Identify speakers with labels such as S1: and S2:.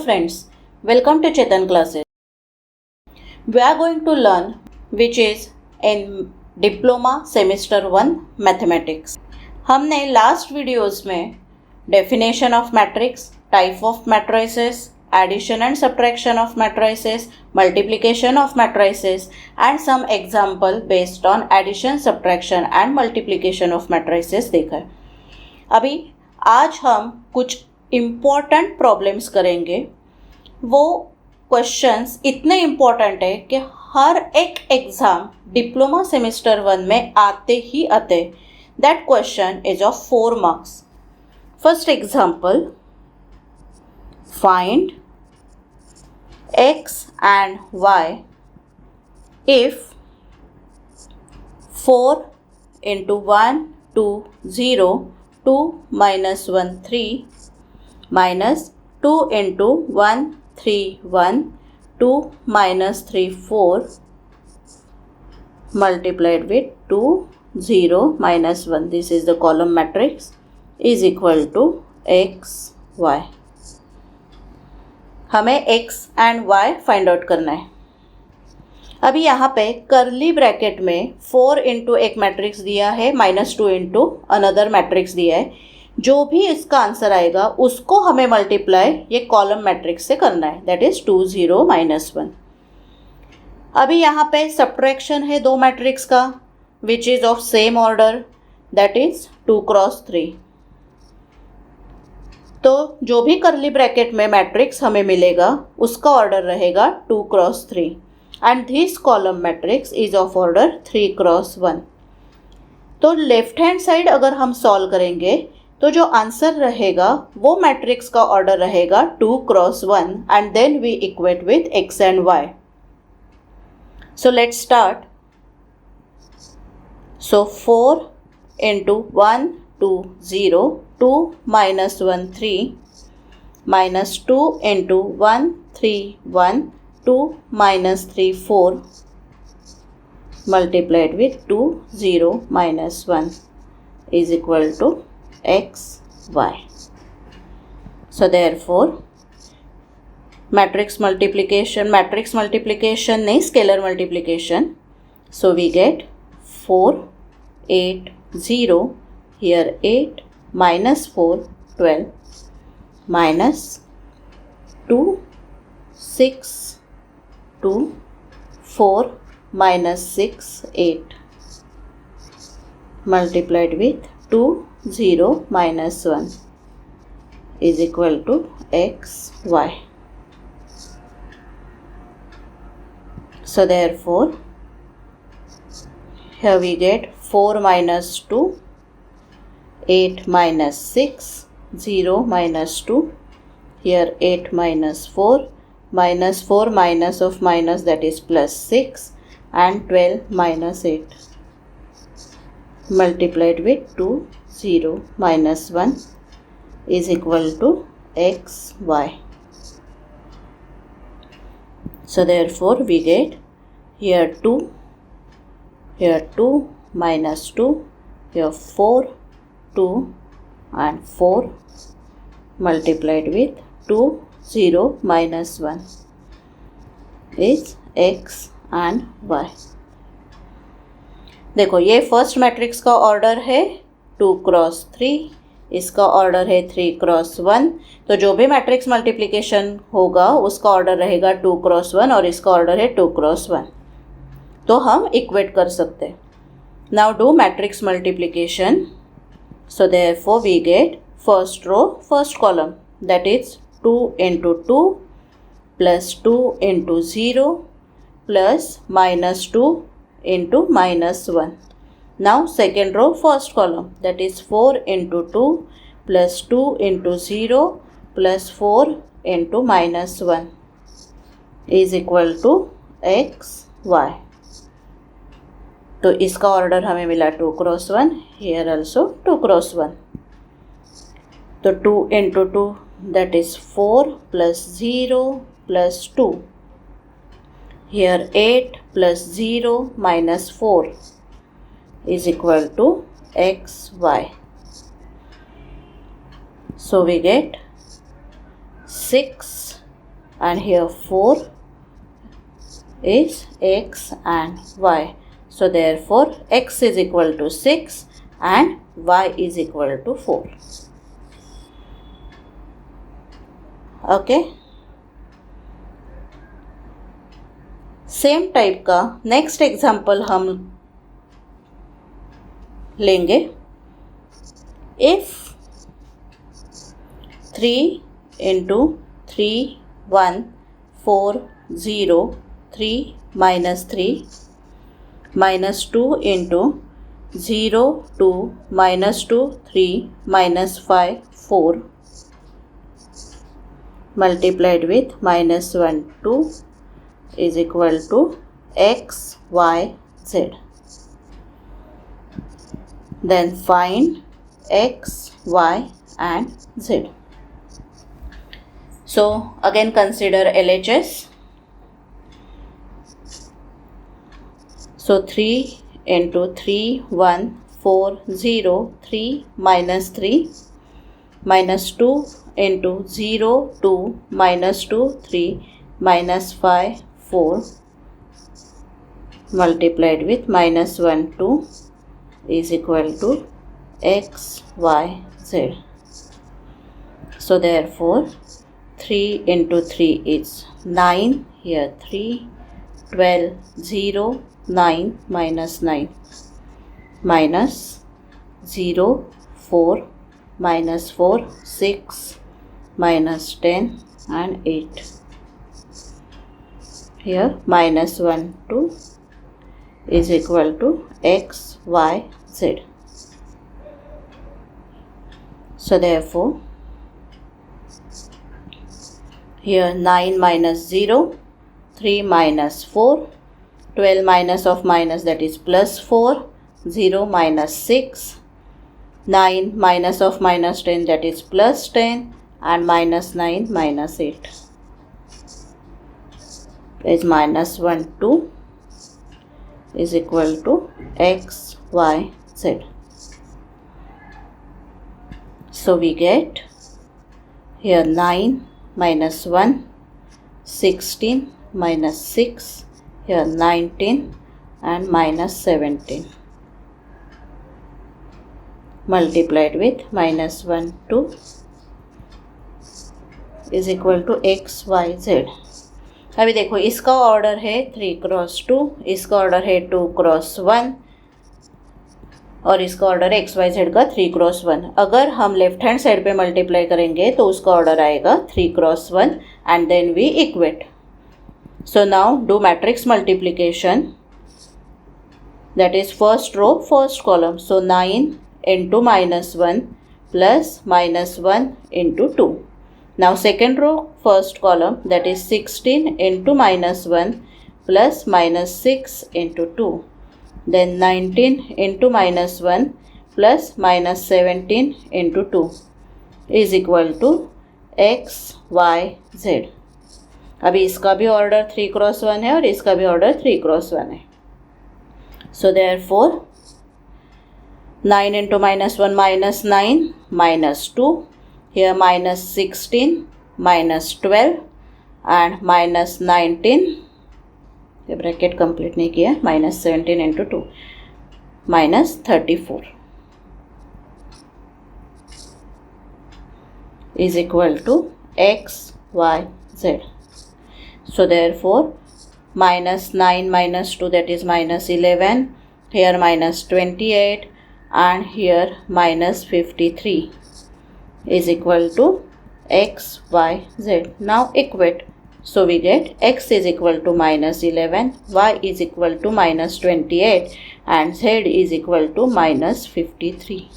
S1: friends, welcome to Chetan classes. We are going to learn which is in Diploma Semester 1 Mathematics. हमने last videos में definition of matrix, type of matrices, addition and subtraction of matrices, multiplication of matrices and some example based on addition, subtraction and multiplication of matrices देखा है. अभी आज हम कुछ important problems करेंगे. वो क्वेश्चंस इतने इम्पॉर्टेंट है कि हर एक एग्ज़ाम डिप्लोमा सेमेस्टर 1 में आते ही आते. That question is of 4 marks. First example, find x and y if 4 into 1 2 0 2 minus 1 3 minus 2 into 1 3 1 2 minus 3 4 multiplied with 2 0 minus 1. This is the column matrix is equal to x y. हमें x and y find out करना है. अभी यहाँ पे करली bracket में 4 into एक matrix दिया है, -2 इंटू अनदर मैट्रिक्स दिया है. जो भी इसका आंसर आएगा उसको हमें मल्टीप्लाई ये कॉलम मैट्रिक्स से करना है. That is 2 0 minus 1. अभी यहाँ पे सब्ट्रैक्शन है दो मैट्रिक्स का which is of same order, that is 2 cross 3. तो जो भी करली ब्रैकेट में मैट्रिक्स हमें मिलेगा उसका ऑर्डर रहेगा 2 cross 3 and this column matrix is of order 3 cross 1. तो लेफ्ट हैंड साइड अगर हम सॉल्व करेंगे तो जो आंसर रहेगा वो मैट्रिक्स का ऑर्डर रहेगा 2 cross 1 and then we equate with x and y. So let's start. So 4 into 1 2 0 2 minus 1 3 minus 2 into 1 3 1 2 minus 3 4 multiplied with 2 0 minus 1 is equal to x y. So therefore matrix multiplication नहीं, scalar multiplication. So we get 4 8 0, here 8 minus 4 12 minus 2 6 2 4 minus 6 8 multiplied with 2 0 minus 1 is equal to x y. So therefore here we get 4 minus 2 8 minus 6 0 minus 2, here 8 minus 4 minus of minus, that is plus 6 and 12 minus 8 multiplied with 2 0 minus 1 is equal to x y. So therefore we get here 2 minus 2, here 4 2 and 4 multiplied with 2 0 minus 1 is x and y. देखो ये first matrix का order है 2 cross 3, इसका order है 3 cross 1. तो जो भी matrix multiplication होगा उसका ऑर्डर रहेगा 2 क्रॉस 1 और इसका ऑर्डर है 2 क्रॉस 1. तो हम इक्वेट कर सकते हैं. Now do matrix multiplication. So therefore we get first row first column, that is 2 into 2 plus 2 into 0 plus minus 2 into minus 1. Now second row first column, that is 4 into 2 plus 2 into 0 plus 4 into minus 1 is equal to x y. तो इसका order हमें मिला 2 cross 1, here also 2 cross 1. तो 2 into 2 that is 4 plus 0 plus 2, here 8 plus 0 minus 4 is equal to x y. So we get 6 and here 4 is x and y. So therefore x is equal to 6 and y is equal to 4. Okay. Same type का next example हम लेंगे. If 3 into 3 1 4 0 3 minus 3 minus 2 into 0 2 minus 2 3 minus 5 4 multiplied with minus 1 2 is equal to x, y, z. Then find x, y and z. So again consider LHS. So 3 into 3 1 4 0 3 minus 3 minus 2 into 0 2 minus 2 3 minus 5 4 multiplied with minus 1 2 is equal to x, y, z. So therefore 3 into 3 is 9, here 3, 12, 0, 9 minus 9 minus 0, 4, minus 4, 6, minus 10 and 8. Here minus 1 2 is equal to x, y, z. So therefore here 9 minus 0, 3 minus 4, 12 minus of minus, that is plus 4, 0 minus 6, 9 minus of minus 10, that is plus 10, and minus 9 minus 8 is minus 1 2 is equal to x, y, z. So we get here 9 minus 1, 16 minus 6, here 19 and minus 17 multiplied with minus 1 2 is equal to x, y, z. अभी देखो इसका order है 3 cross 2, इसका order है 2 cross 1 और इसका order है x Y Z का 3 क्रॉस 1. अगर हम लेफ्ट हैंड साइड पे मल्टीप्लाई करेंगे तो उसका ऑर्डर आएगा 3 cross 1 and then we equate. So now do matrix multiplication, that is first row first column. So 9 into minus 1 plus minus 1 into 2. Now second row first column, that is 16 into minus 1 plus minus 6 into 2. Then 19 into minus 1 plus minus 17 into 2 is equal to x, y, z. अभी इसका भी order 3 cross 1 है और इसका भी order 3 cross 1 है. So therefore 9 into minus 1 minus 9 minus 2, here minus 16 minus 12 and minus 19, ये bracket complete नहीं किया, minus 17 into 2 minus 34 is equal to x, y, z. So therefore minus 9 minus 2, that is minus 11, here minus 28 and here minus 53 is equal to x, y, z. Now equate. So we get x is equal to minus 11, y is equal to minus 28 and z is equal to minus 53.